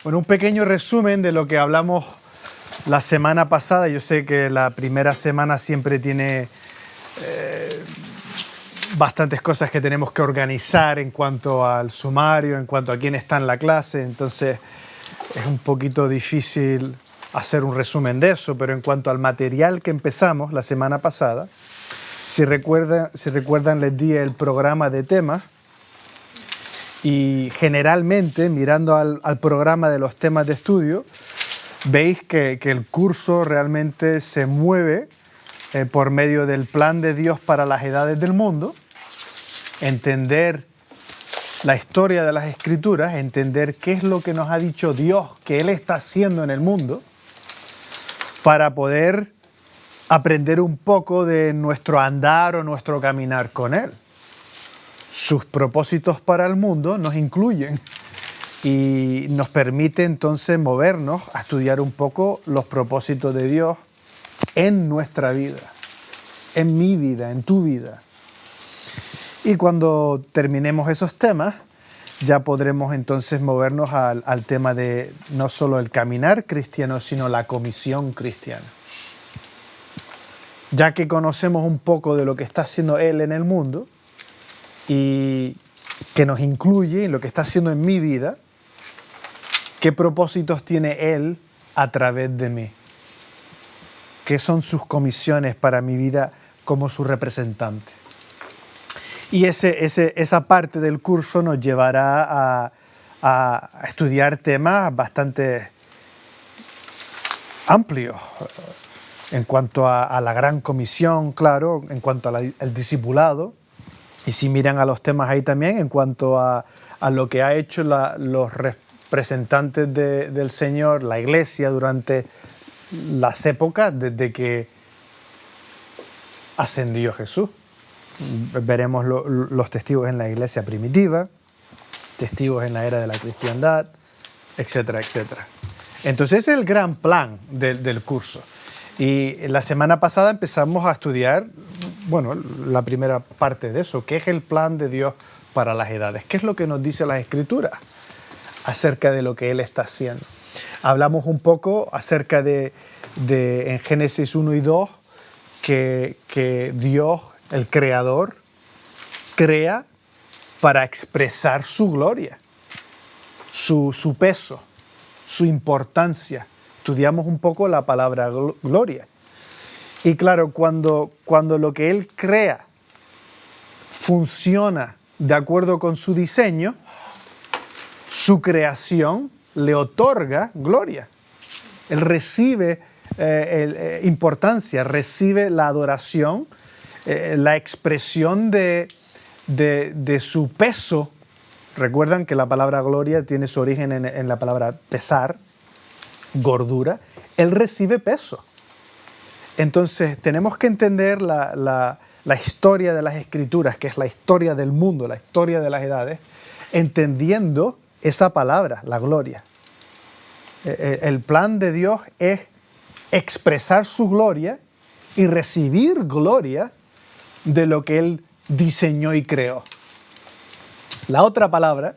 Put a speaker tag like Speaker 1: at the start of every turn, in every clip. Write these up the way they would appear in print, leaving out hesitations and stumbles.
Speaker 1: Bueno, un pequeño resumen de lo que hablamos la semana pasada. Yo sé que la primera semana siempre tiene bastantes cosas que tenemos que organizar en cuanto al sumario, en cuanto a quién está en la clase, entonces es un poquito difícil hacer un resumen de eso, pero en cuanto al material que empezamos la semana pasada, si recuerdan les di el programa de temas y generalmente mirando al programa de los temas de estudio, veis que el curso realmente se mueve por medio del plan de Dios para las edades del mundo, entender la historia de las Escrituras, entender qué es lo que nos ha dicho Dios que Él está haciendo en el mundo, para poder aprender un poco de nuestro andar o nuestro caminar con Él. Sus propósitos para el mundo nos incluyen y nos permite entonces movernos a estudiar un poco los propósitos de Dios en nuestra vida, en mi vida, en tu vida. Y cuando terminemos esos temas, ya podremos entonces movernos al tema de no solo el caminar cristiano, sino la comisión cristiana. Ya que conocemos un poco de lo que está haciendo Él en el mundo y que nos incluye en lo que está haciendo en mi vida, ¿qué propósitos tiene Él a través de mí? ¿Qué son sus comisiones para mi vida como su representante? Y esa parte del curso nos llevará a estudiar temas bastante amplios en cuanto a la gran comisión, claro, en cuanto al discipulado. Y si miran a los temas ahí también, en cuanto a lo que ha hecho los representantes del Señor, la Iglesia, durante las épocas desde que ascendió Jesús. Veremos los testigos en la iglesia primitiva, testigos en la era de la cristiandad, etcétera, etcétera. Entonces ese es el gran plan del curso. Y la semana pasada empezamos a estudiar, bueno, la primera parte de eso, ¿qué es el plan de Dios para las edades? ¿Qué es lo que nos dice las Escrituras acerca de lo que Él está haciendo? Hablamos un poco acerca de en Génesis 1 y 2, que Dios, el Creador, crea para expresar su gloria, su peso, su importancia. Estudiamos un poco la palabra gloria. Y claro, cuando lo que Él crea funciona de acuerdo con su diseño, su creación le otorga gloria. Él recibe importancia, recibe la adoración, la expresión de su peso. Recuerdan que la palabra gloria tiene su origen en la palabra pesar, gordura. Él recibe peso. Entonces tenemos que entender la historia de las Escrituras, que es la historia del mundo, la historia de las edades, entendiendo esa palabra, la gloria. El plan de Dios es expresar su gloria y recibir gloria de lo que Él diseñó y creó. La otra palabra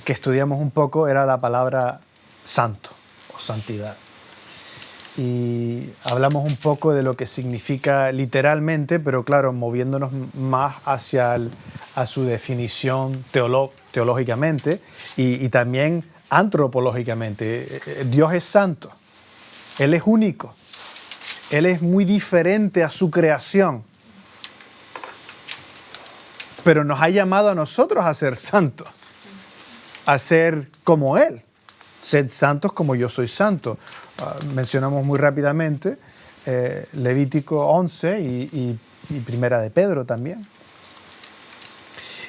Speaker 1: que estudiamos un poco era la palabra santo o santidad. Y hablamos un poco de lo que significa literalmente, pero claro, moviéndonos más hacia a su definición teológicamente y también antropológicamente. Dios es santo, Él es único, Él es muy diferente a su creación, pero nos ha llamado a nosotros a ser santos, a ser como Él. Sed santos como yo soy santo. Mencionamos muy rápidamente Levítico 11 y Primera de Pedro también.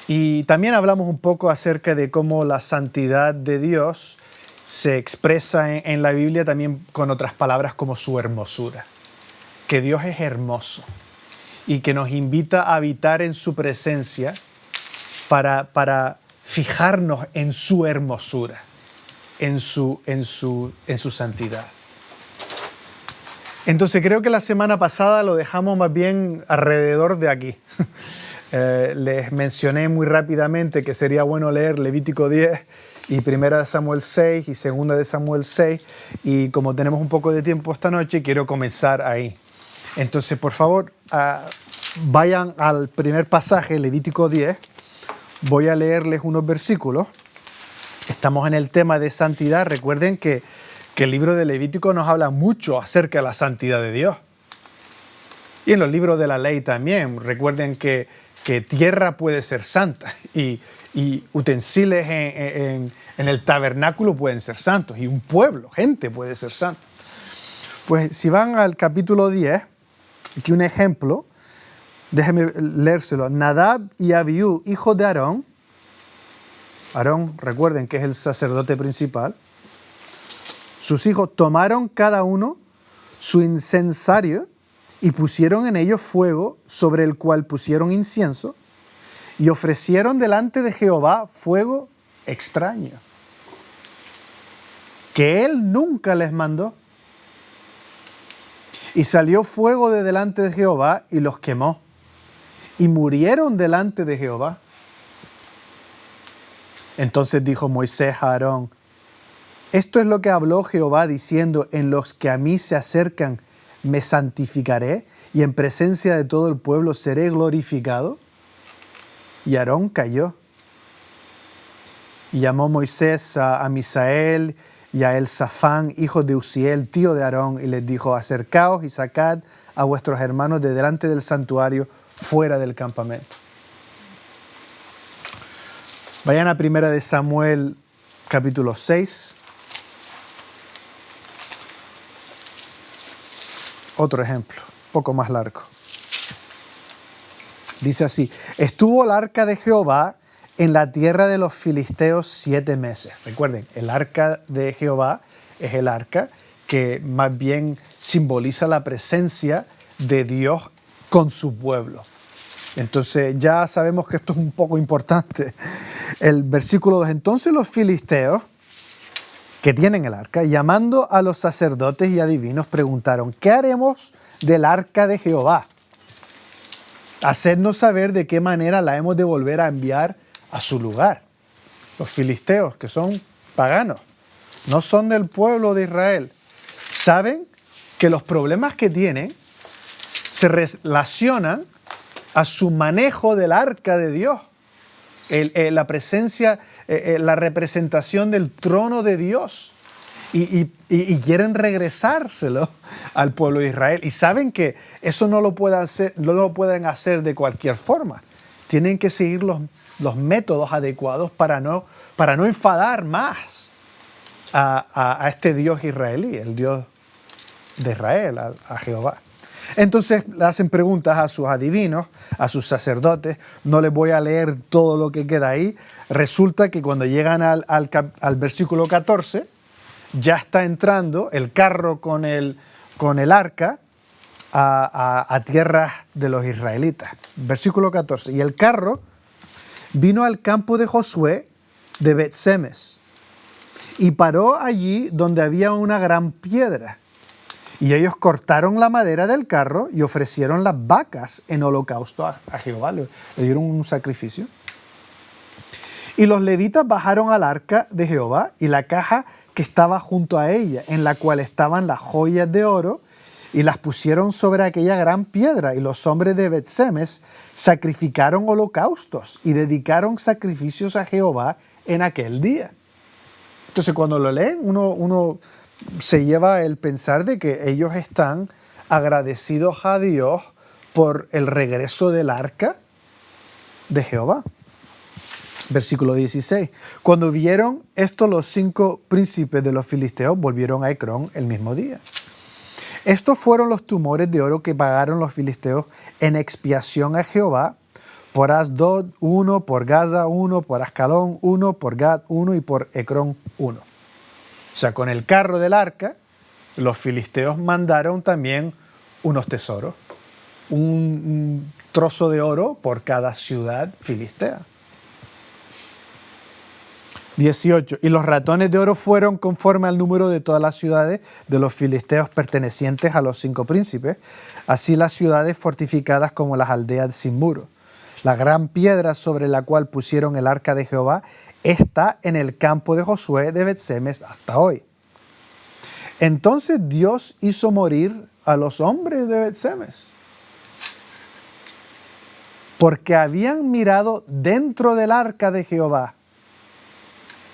Speaker 1: Y también hablamos un poco acerca de cómo la santidad de Dios se expresa en la Biblia también con otras palabras como su hermosura. Que Dios es hermoso y que nos invita a habitar en su presencia para fijarnos en su hermosura, en su santidad. Entonces creo que la semana pasada lo dejamos más bien alrededor de aquí. Les mencioné muy rápidamente que sería bueno leer Levítico 10 y 1 Samuel 6 y 2 Samuel 6. Y como tenemos un poco de tiempo esta noche, quiero comenzar ahí. Entonces, por favor, vayan al primer pasaje, Levítico 10. Voy a leerles unos versículos. Estamos en el tema de santidad. Recuerden que el libro de Levítico nos habla mucho acerca de la santidad de Dios. Y en los libros de la ley también. Recuerden que tierra puede ser santa y utensilios en el tabernáculo pueden ser santos y un pueblo, gente puede ser santo. Pues si van al capítulo 10, aquí un ejemplo, déjenme leérselo. Nadab y Abiú, hijos de Aarón, recuerden que es el sacerdote principal, sus hijos tomaron cada uno su incensario y pusieron en ellos fuego sobre el cual pusieron incienso y ofrecieron delante de Jehová fuego extraño, que él nunca les mandó. Y salió fuego de delante de Jehová y los quemó, y murieron delante de Jehová. Entonces dijo Moisés a Aarón: esto es lo que habló Jehová diciendo: en los que a mí se acercan me santificaré, y en presencia de todo el pueblo seré glorificado. Y Aarón cayó. Y llamó Moisés a Misael y a Elzafán, hijos de Uziel, tío de Aarón, y les dijo: acercaos y sacad a vuestros hermanos de delante del santuario, fuera del campamento. Vayan a 1 Samuel capítulo 6. Otro ejemplo, un poco más largo. Dice así: estuvo el arca de Jehová en la tierra de los filisteos 7 meses. Recuerden, el arca de Jehová es el arca que más bien simboliza la presencia de Dios con su pueblo. Entonces ya sabemos que esto es un poco importante. El versículo 2, entonces los filisteos que tienen el arca, llamando a los sacerdotes y adivinos, preguntaron: ¿qué haremos del arca de Jehová? Hacednos saber de qué manera la hemos de volver a enviar a su lugar. Los filisteos, que son paganos, no son del pueblo de Israel, saben que los problemas que tienen se relacionan a su manejo del arca de Dios. La presencia, la representación del trono de Dios, y quieren regresárselo al pueblo de Israel, y saben que eso no lo pueden hacer de cualquier forma. Tienen que seguir los métodos adecuados para no enfadar más a este Dios israelí, el Dios de Israel, a Jehová. Entonces le hacen preguntas a sus adivinos, a sus sacerdotes. No les voy a leer todo lo que queda ahí. Resulta que cuando llegan al versículo 14, ya está entrando el carro con el arca a tierras de los israelitas. Versículo 14. Y el carro vino al campo de Josué de Bet-Semes y paró allí donde había una gran piedra. Y ellos cortaron la madera del carro y ofrecieron las vacas en holocausto a Jehová. Le dieron un sacrificio. Y los levitas bajaron al arca de Jehová y la caja que estaba junto a ella, en la cual estaban las joyas de oro, y las pusieron sobre aquella gran piedra. Y los hombres de Bet-Semes sacrificaron holocaustos y dedicaron sacrificios a Jehová en aquel día. Entonces, cuando lo leen, uno se lleva el pensar de que ellos están agradecidos a Dios por el regreso del arca de Jehová. Versículo 16. Cuando vieron esto, los 5 príncipes de los filisteos volvieron a Ecrón el mismo día. Estos fueron los tumores de oro que pagaron los filisteos en expiación a Jehová: por Asdod 1, por Gaza 1, por Ascalón 1, por Gad 1 y por Ecrón 1. O sea, con el carro del arca, los filisteos mandaron también unos tesoros, un trozo de oro por cada ciudad filistea. 18. Y los ratones de oro fueron conforme al número de todas las ciudades de los filisteos pertenecientes a los 5 príncipes, así las ciudades fortificadas como las aldeas sin muro. La gran piedra sobre la cual pusieron el arca de Jehová está en el campo de Josué de Bet-Semes hasta hoy. Entonces Dios hizo morir a los hombres de Bet-Semes, porque habían mirado dentro del arca de Jehová.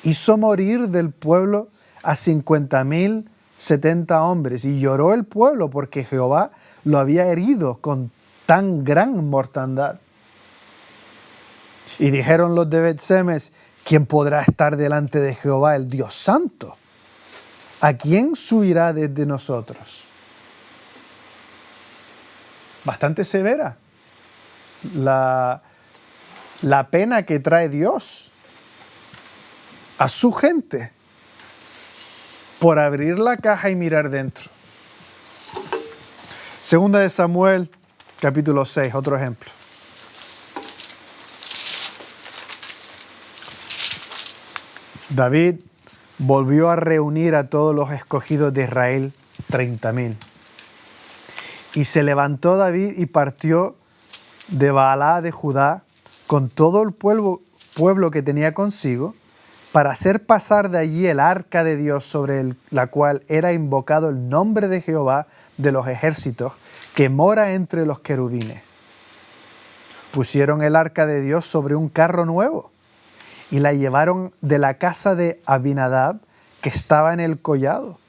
Speaker 1: Hizo morir del pueblo a 50,070 hombres, y lloró el pueblo porque Jehová lo había herido con tan gran mortandad. Y dijeron los de Bet-Semes: ¿quién podrá estar delante de Jehová, el Dios santo? ¿A quién subirá desde nosotros? Bastante severa la pena que trae Dios a su gente por abrir la caja y mirar dentro. Segunda de Samuel, capítulo 6, otro ejemplo. David volvió a reunir a todos los escogidos de Israel, 30,000. Y se levantó David y partió de Baalá de Judá con todo el pueblo que tenía consigo, para hacer pasar de allí el arca de Dios, sobre la cual era invocado el nombre de Jehová de los ejércitos, que mora entre los querubines. Pusieron el arca de Dios sobre un carro nuevo y la llevaron de la casa de Abinadab, que estaba en el collado.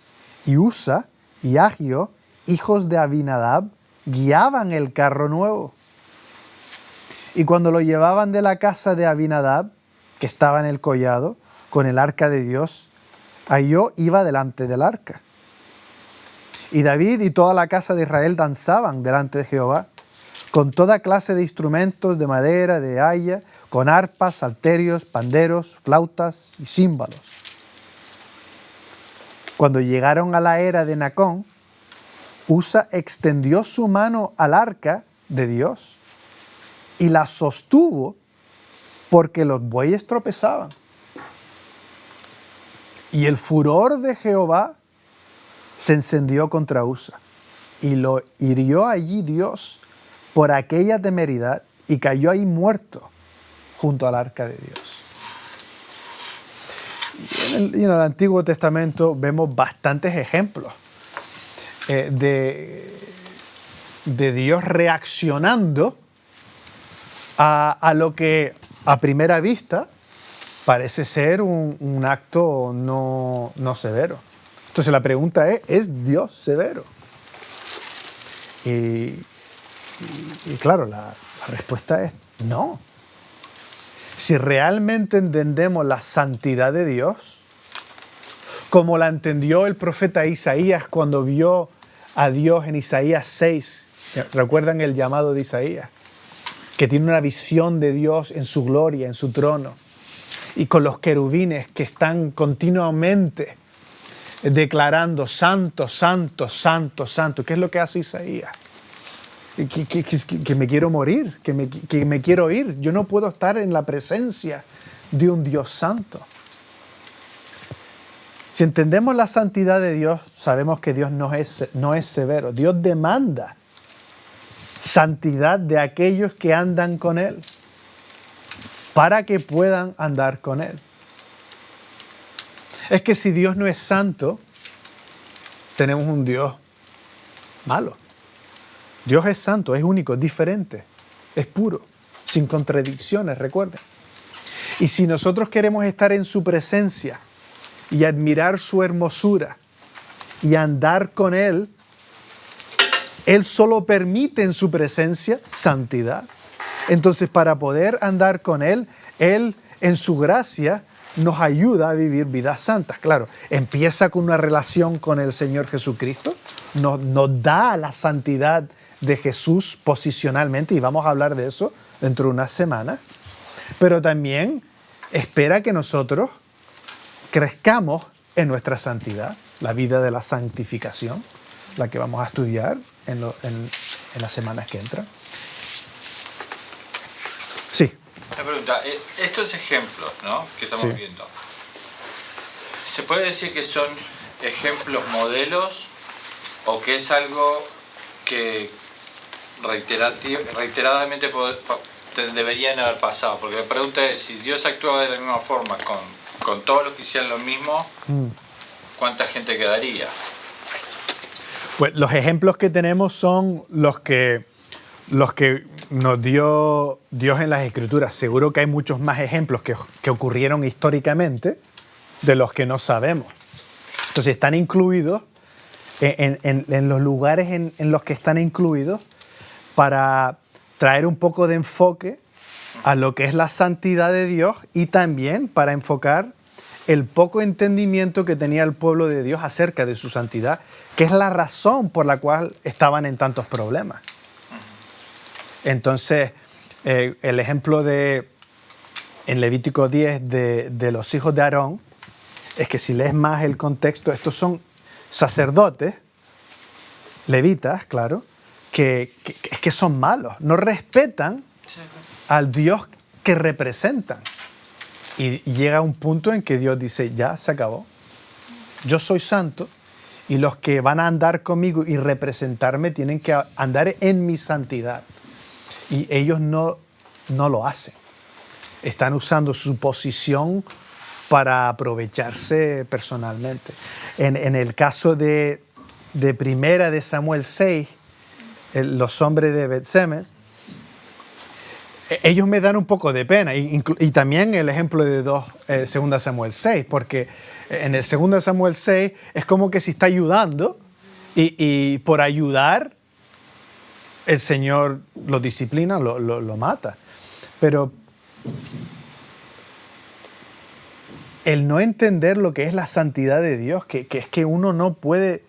Speaker 1: Y Usa y Agio, hijos de Abinadab, guiaban el carro nuevo. Y cuando lo llevaban de la casa de Abinadab, que estaba en el collado, con el arca de Dios, Ahio iba delante del arca. Y David y toda la casa de Israel danzaban delante de Jehová, con toda clase de instrumentos de madera, de haya, con arpas, salterios, panderos, flautas y címbalos. Cuando llegaron a la era de Nacón, Usa extendió su mano al arca de Dios y la sostuvo, porque los bueyes tropezaban. Y el furor de Jehová se encendió contra Usa, y lo hirió allí Dios por aquella temeridad, y cayó ahí muerto junto al arca de Dios. Y en el Antiguo Testamento vemos bastantes ejemplos de Dios reaccionando a lo que a primera vista parece ser un acto no severo. Entonces la pregunta ¿es Dios severo? Y claro, la respuesta es no. Si realmente entendemos la santidad de Dios, como la entendió el profeta Isaías cuando vio a Dios en Isaías 6, ¿recuerdan el llamado de Isaías? Que tiene una visión de Dios en su gloria, en su trono, y con los querubines que están continuamente declarando santo, santo, santo, santo. ¿Qué es lo que hace Isaías? Que me quiero morir, que me quiero ir. Yo no puedo estar en la presencia de un Dios santo. Si entendemos la santidad de Dios, sabemos que Dios no es severo. Dios demanda santidad de aquellos que andan con Él, para que puedan andar con Él. Es que si Dios no es santo, tenemos un Dios malo. Dios es santo, es único, es diferente, es puro, sin contradicciones, recuerden. Y si nosotros queremos estar en su presencia y admirar su hermosura y andar con Él, Él solo permite en su presencia santidad. Entonces, para poder andar con Él, Él en su gracia nos ayuda a vivir vidas santas. Claro, empieza con una relación con el Señor Jesucristo, nos da la santidad de Jesús posicionalmente, y vamos a hablar de eso dentro de unas semanas, pero también espera que nosotros crezcamos en nuestra santidad, la vida de la santificación, la que vamos a estudiar en las semanas que entran. Sí.
Speaker 2: Una pregunta, estos ejemplos, ¿no?, que estamos viendo, ¿se puede decir que son ejemplos modelos o que es algo que reiteradamente deberían haber pasado. Porque la pregunta es, si Dios actuaba de la misma forma con todos los que hicieran lo mismo, ¿cuánta gente quedaría?
Speaker 1: Pues los ejemplos que tenemos son los que nos dio Dios en las Escrituras. Seguro que hay muchos más ejemplos que ocurrieron históricamente de los que no sabemos. Entonces están incluidos en los lugares en los que están incluidos para traer un poco de enfoque a lo que es la santidad de Dios y también para enfocar el poco entendimiento que tenía el pueblo de Dios acerca de su santidad, que es la razón por la cual estaban en tantos problemas. Entonces, el ejemplo en Levítico 10 de los hijos de Aarón es que si lees más el contexto, estos son sacerdotes, levitas, claro, que son malos, no respetan al Dios que representan. Y llega un punto en que Dios dice, ya se acabó, yo soy santo y los que van a andar conmigo y representarme tienen que andar en mi santidad. Y ellos no lo hacen. Están usando su posición para aprovecharse personalmente. En el caso de primera de Samuel 6, los hombres de Bet-Semes, ellos me dan un poco de pena. Y también el ejemplo de 2 Samuel 6, porque en el 2 Samuel 6 es como que se está ayudando y por ayudar el Señor lo disciplina, lo mata. Pero el no entender lo que es la santidad de Dios, que es que uno no puede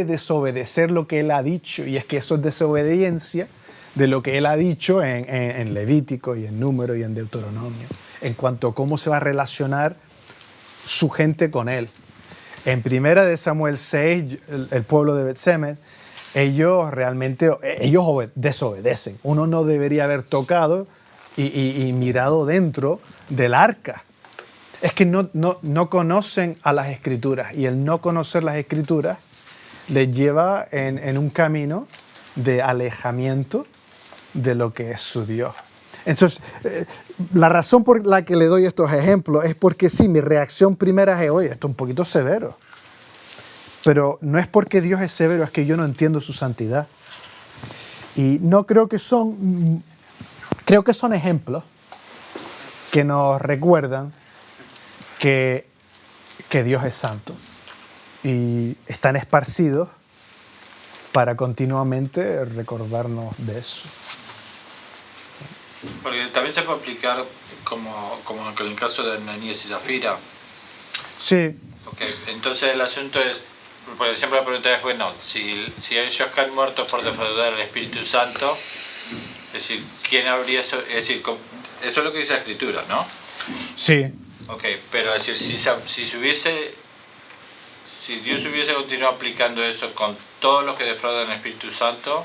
Speaker 1: desobedecer lo que Él ha dicho, y es que eso es desobediencia de lo que Él ha dicho en Levítico y en Número y en Deuteronomio, en cuanto a cómo se va a relacionar su gente con Él. En primera de Samuel 6, el pueblo de Bet-Semes, ellos desobedecen. Uno no debería haber tocado y mirado dentro del arca. Es que no conocen a las Escrituras, y el no conocer las Escrituras les lleva en un camino de alejamiento de lo que es su Dios. Entonces, la razón por la que le doy estos ejemplos es porque sí, mi reacción primera es, oye, esto es un poquito severo. Pero no es porque Dios es severo, es que yo no entiendo su santidad. Y no creo que son ejemplos que nos recuerdan que Dios es santo. Y están esparcidos para continuamente recordarnos de eso.
Speaker 2: Porque también se puede aplicar como en el caso de Ananías y Zafira.
Speaker 1: Sí.
Speaker 2: Okay. Entonces el asunto es, porque siempre la pregunta es, bueno, si ellos caen muertos por defraudar al Espíritu Santo, es decir, ¿quién habría eso? Es decir, eso es lo que dice la Escritura, ¿no?
Speaker 1: Sí.
Speaker 2: Ok, pero es decir, si Dios hubiese continuado aplicando eso con todos los que defraudan al Espíritu Santo,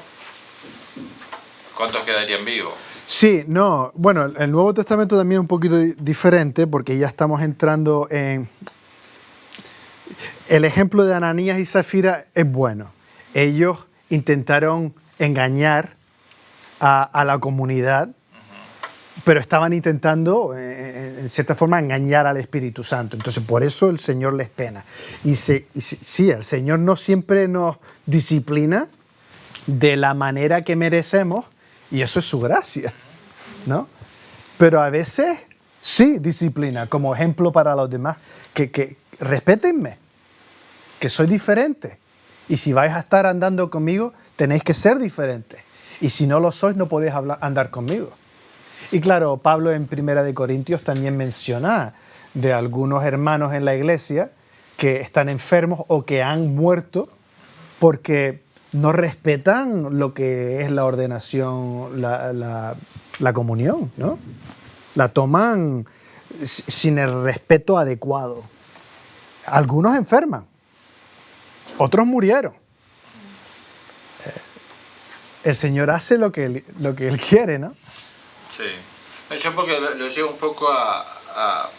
Speaker 2: ¿cuántos quedarían vivos?
Speaker 1: Sí, no. Bueno, el Nuevo Testamento también es un poquito diferente, porque ya estamos entrando en... El ejemplo de Ananías y Zafira es bueno. Ellos intentaron engañar a la comunidad, pero estaban intentando, en cierta forma, engañar al Espíritu Santo. Entonces, por eso el Señor les pena. Y sí, el Señor no siempre nos disciplina de la manera que merecemos, y eso es su gracia, ¿no? Pero a veces sí disciplina, como ejemplo para los demás, que respétenme, que soy diferente. Y si vais a estar andando conmigo, tenéis que ser diferentes. Y si no lo sois, no podéis andar conmigo. Y claro, Pablo en 1 Corintios también menciona de algunos hermanos en la iglesia que están enfermos o que han muerto porque no respetan lo que es la ordenación, la comunión, ¿no? La toman sin el respeto adecuado. Algunos enferman, otros murieron. El Señor hace lo que Él quiere, ¿no?
Speaker 2: Sí. Yo porque lo llevo un poco a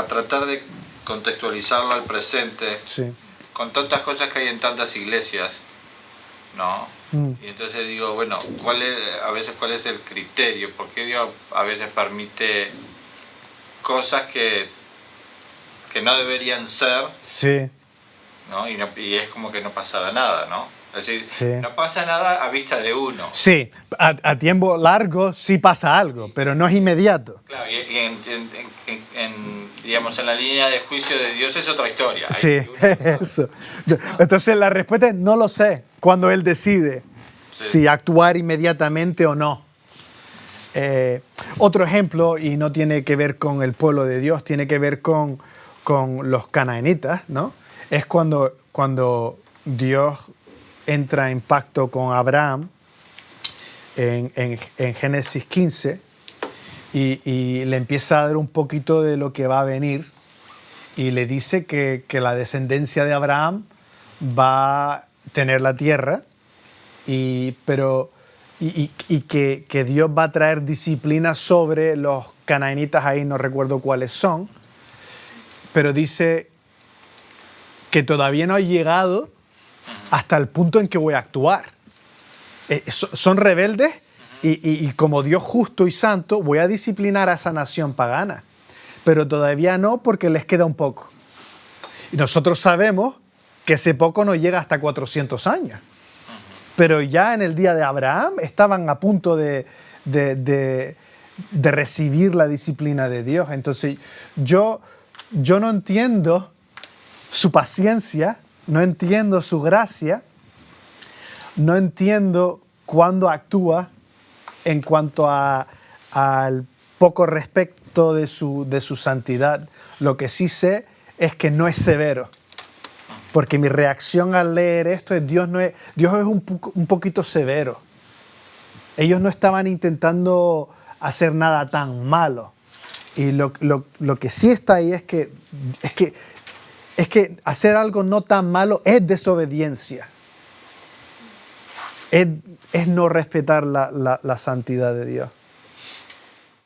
Speaker 2: tratar de contextualizarlo al presente,
Speaker 1: Sí.
Speaker 2: con tantas cosas que hay en tantas iglesias, ¿no? Y entonces digo, bueno, ¿cuál es el criterio? ¿Por qué Dios a veces permite cosas que no deberían ser,
Speaker 1: Sí,
Speaker 2: ¿no? Y es como que no pasara nada, ¿no? Es decir,
Speaker 1: Sí.
Speaker 2: no pasa nada a vista de uno.
Speaker 1: sí, a tiempo largo sí pasa algo, pero no es inmediato.
Speaker 2: Claro, y digamos, en la línea de juicio de Dios es otra historia. Ahí
Speaker 1: Sí,
Speaker 2: uno no sabe.
Speaker 1: eso. Entonces la respuesta es no lo sé cuando Él decide si actuar inmediatamente o no. Otro ejemplo, y no tiene que ver con el pueblo de Dios, tiene que ver con los canaanitas, ¿no? Es cuando Dios entra en pacto con Abraham en Génesis 15 y le empieza a dar un poquito de lo que va a venir y le dice que la descendencia de Abraham va a tener la tierra, pero que Dios va a traer disciplina sobre los canaanitas, ahí no recuerdo cuáles son, pero dice que todavía no ha llegado hasta el punto en que voy a actuar. Son rebeldes y como Dios justo y santo voy a disciplinar a esa nación pagana, pero todavía no porque les queda un poco. Y nosotros sabemos que ese poco no llega hasta 400 años. Pero ya en el día de Abraham estaban a punto de recibir la disciplina de Dios. Entonces yo no entiendo su paciencia, no entiendo su gracia, no entiendo cuándo actúa en cuanto al poco respeto de su santidad. Lo que sí sé es que no es severo. Porque mi reacción al leer esto es Dios es un poquito severo. Ellos no estaban intentando hacer nada tan malo. Y lo que sí está ahí es que hacer algo no tan malo es desobediencia. Es no respetar la santidad de Dios.